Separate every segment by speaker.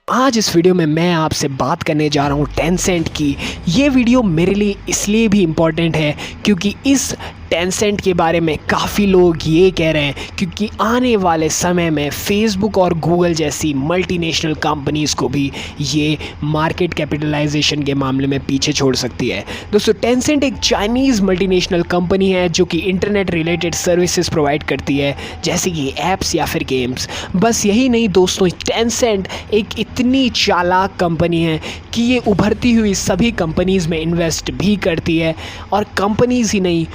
Speaker 1: आज इस वीडियो में मैं आपसे बात करने जा रहा हूँ टेंसेंट की। ये वीडियो मेरे लिए इसलिए भी इम्पॉर्टेंट है क्योंकि इस टेंसेंट के बारे में काफ़ी लोग ये कह रहे हैं क्योंकि आने वाले समय में फेसबुक और गूगल जैसी मल्टीनेशनल कंपनीज़ को भी ये मार्केट कैपिटलाइजेशन के मामले में पीछे छोड़ सकती है। दोस्तों, टेंसेंट एक चाइनीज़ मल्टीनेशनल कंपनी है जो कि इंटरनेट रिलेटेड सर्विसेज प्रोवाइड करती है, जैसे कि ऐप्स या फिर गेम्स। बस यही नहीं दोस्तों, टेंसेंट एक इतनी चालाक कंपनी है कि ये उभरती हुई सभी कंपनीज़ में इन्वेस्ट भी करती है, और कंपनीज़ ही नहीं,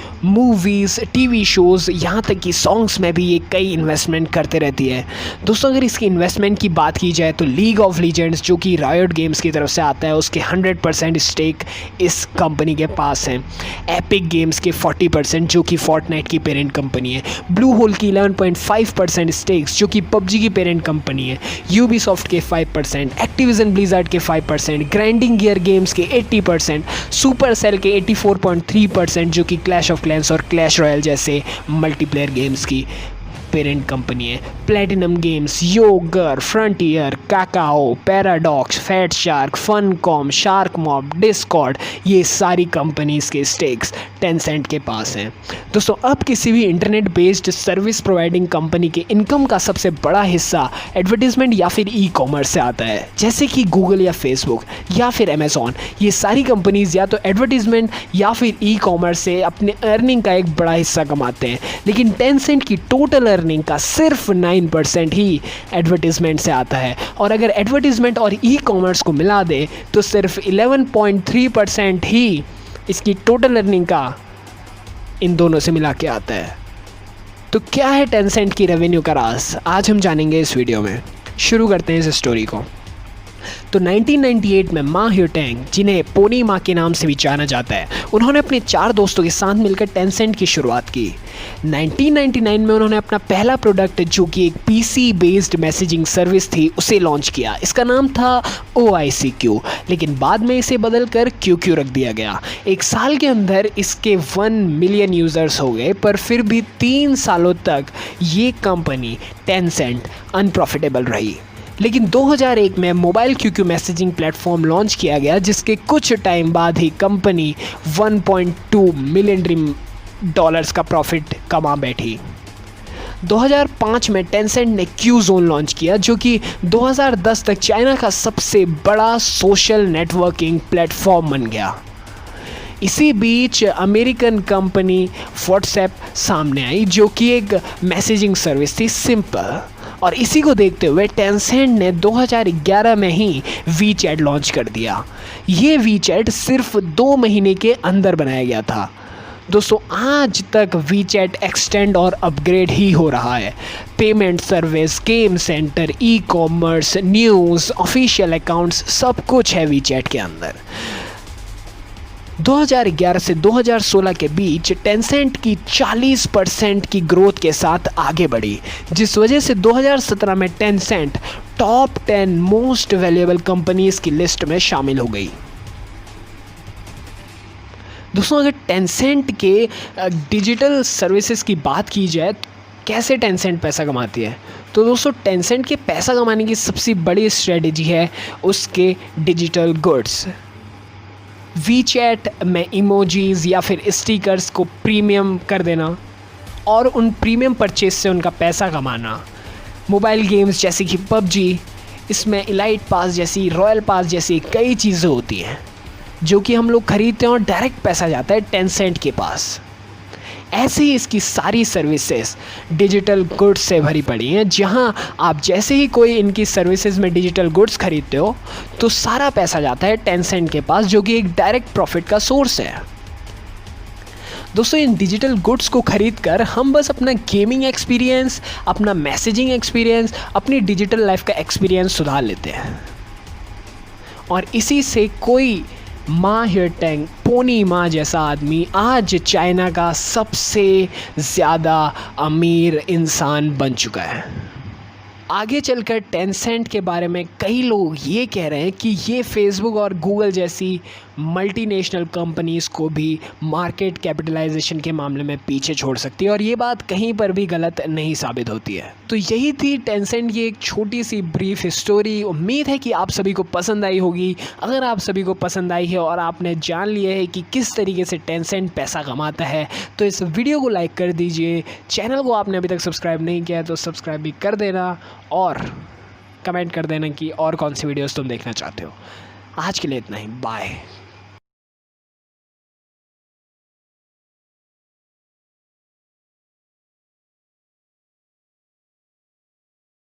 Speaker 1: मूवीज़, टीवी शोज़, यहाँ तक कि सॉन्ग्स में भी ये कई इन्वेस्टमेंट करते रहती है। दोस्तों, अगर इसकी इन्वेस्टमेंट की बात की जाए तो लीग ऑफ लीजेंड्स जो कि रायोट गेम्स की तरफ से आता है, उसके 100% स्टेक इस कंपनी के पास है। एपिक गेम्स के 40% जो कि फोर्टनाइट की पेरेंट कंपनी है। ब्लू होल की 11.5% स्टेक्स जो कि पबजी की पेरेंट कंपनी है। यूबीसॉफ्ट के 5%, एक्टिविजन ब्लिजार्ड के 5%, ग्राइंडिंग गियर गेम्स के 80%, सुपरसेल के 84.3% जो कि क्लैश ऑफ क्लैंस और क्लैश रॉयल जैसे मल्टीप्लेयर गेम्स की पेरेंट कंपनी है। Platinum Games, Yager, Frontier, Kakao, Paradox, Fat Shark, Funcom, Shark Mob, Discord, ये सारी कंपनीज के स्टेक्स टेंसेंट के पास हैं। दोस्तों, अब किसी भी internet based service providing company के इनकम का सबसे बड़ा हिस्सा एडवर्टीजमेंट या फिर ई कॉमर्स से आता है, जैसे कि गूगल या फेसबुक या फिर अमेजॉन। ये सारी कंपनीज या तो एडवर्टीजमेंट या फिर ई कॉमर्स से अपने अर्निंग का एक बड़ा हिस्सा कमाते हैं, लेकिन टेंसेंट की टोटल अर्निंग का सिर्फ 9% ही एडवर्टीजमेंट से आता है, और अगर एडवर्टीजमेंट और ई कॉमर्स को मिला दे तो सिर्फ 11.3% ही इसकी टोटल अर्निंग का इन दोनों से मिला के आता है। तो क्या है टेंसेंट की रेवेन्यू का राज, आज हम जानेंगे इस वीडियो में। शुरू करते हैं इस स्टोरी को। तो 1998 में मा ह्यूटेंग, जिन्हें पोनी मा के नाम से भी जाना जाता है, उन्होंने अपने 4 दोस्तों के साथ मिलकर टेंसेंट की शुरुआत की। 1999 में उन्होंने अपना पहला प्रोडक्ट, जो कि एक पीसी बेस्ड मैसेजिंग सर्विस थी, उसे लॉन्च किया। इसका नाम था OICQ, लेकिन बाद में इसे बदल कर QQ रख दिया गया। 1 साल के अंदर इसके 1 मिलियन यूज़र्स हो गए, पर फिर भी 3 सालों तक ये कंपनी टेंसेंट अनप्रॉफिटेबल रही। लेकिन 2001 में mobile QQ messaging platform launch किया गया, जिसके कुछ टाइम बाद ही कंपनी $1.2 मिलियन का प्रॉफिट कमा बैठी। 2005 में टेंसेंट ने QZone लॉन्च किया, जो कि 2010 तक चाइना का सबसे बड़ा सोशल नेटवर्किंग प्लेटफॉर्म बन गया। इसी बीच अमेरिकन कंपनी व्हाट्सएप सामने आई, जो कि एक मैसेजिंग सर्विस थी, सिंपल। और इसी को देखते हुए टेंसेंट ने 2011 में ही वीचैट लॉन्च कर दिया। ये वीचैट सिर्फ 2 महीने के अंदर बनाया गया था। दोस्तों, आज तक वीचैट एक्सटेंड और अपग्रेड ही हो रहा है। Payment service, game centre, e commerce, news, official accounts, सब कुछ है वीचैट के अंदर। 2011 से 2016 के बीच टेंसेंट की 40% की ग्रोथ के साथ आगे बढ़ी, जिस वजह से 2017 में Tencent top 10 most valuable companies की लिस्ट में शामिल हो गई। दोस्तों, अगर टेंसेंट के डिजिटल सर्विसेज की बात की जाए, कैसे टेंसेंट पैसा कमाती है, तो दोस्तों टेंसेंट के पैसा कमाने की सबसे बड़ी स्ट्रेटजी है उसके डिजिटल गुड्स। वीचैट में इमोजीज़ या फिर स्टिकर्स को प्रीमियम कर देना और उन प्रीमियम परचेज से उनका पैसा कमाना। मोबाइल गेम्स जैसे कि पबजी, इसमें इलाइट पास जैसी, रॉयल पास जैसी कई चीज़ें होती हैं जो कि हम लोग खरीदते हैं और डायरेक्ट पैसा जाता है टेंसेंट के पास। ऐसे ही इसकी सारी सर्विसेज डिजिटल गुड्स से भरी पड़ी हैं, जहां आप जैसे ही कोई इनकी सर्विसेज में डिजिटल गुड्स खरीदते हो तो सारा पैसा जाता है टेंसेंट के पास, जो कि एक डायरेक्ट प्रॉफिट का सोर्स है। दोस्तों, इन डिजिटल गुड्स को खरीद कर हम बस अपना गेमिंग एक्सपीरियंस, अपना मैसेजिंग एक्सपीरियंस, अपनी डिजिटल लाइफ का एक्सपीरियंस सुधार लेते हैं, और इसी से कोई मा ह्यूटेंग, पोनी मा जैसा आदमी आज चाइना का सबसे ज़्यादा अमीर इंसान बन चुका है। आगे चलकर टेंसेंट के बारे में कई लोग ये कह रहे हैं कि ये फेसबुक और गूगल जैसी मल्टीनेशनल कंपनीज़ को भी मार्केट कैपिटलाइजेशन के मामले में पीछे छोड़ सकती है और ये बात कहीं पर भी गलत नहीं साबित होती है। तो यही थी टेंसेंट की एक छोटी सी ब्रीफ स्टोरी। उम्मीद है कि आप सभी को पसंद आई होगी। अगर आप सभी को पसंद आई है और आपने जान लिया है कि किस तरीके से टेंसेंट पैसा कमाता है तो इस वीडियो को लाइक कर दीजिए। चैनल को आपने अभी तक सब्सक्राइब नहीं किया है तो सब्सक्राइब भी कर देना और कमेंट कर देना कि और कौन सी वीडियोस तुम देखना चाहते हो। आज के लिए इतना ही, बाय।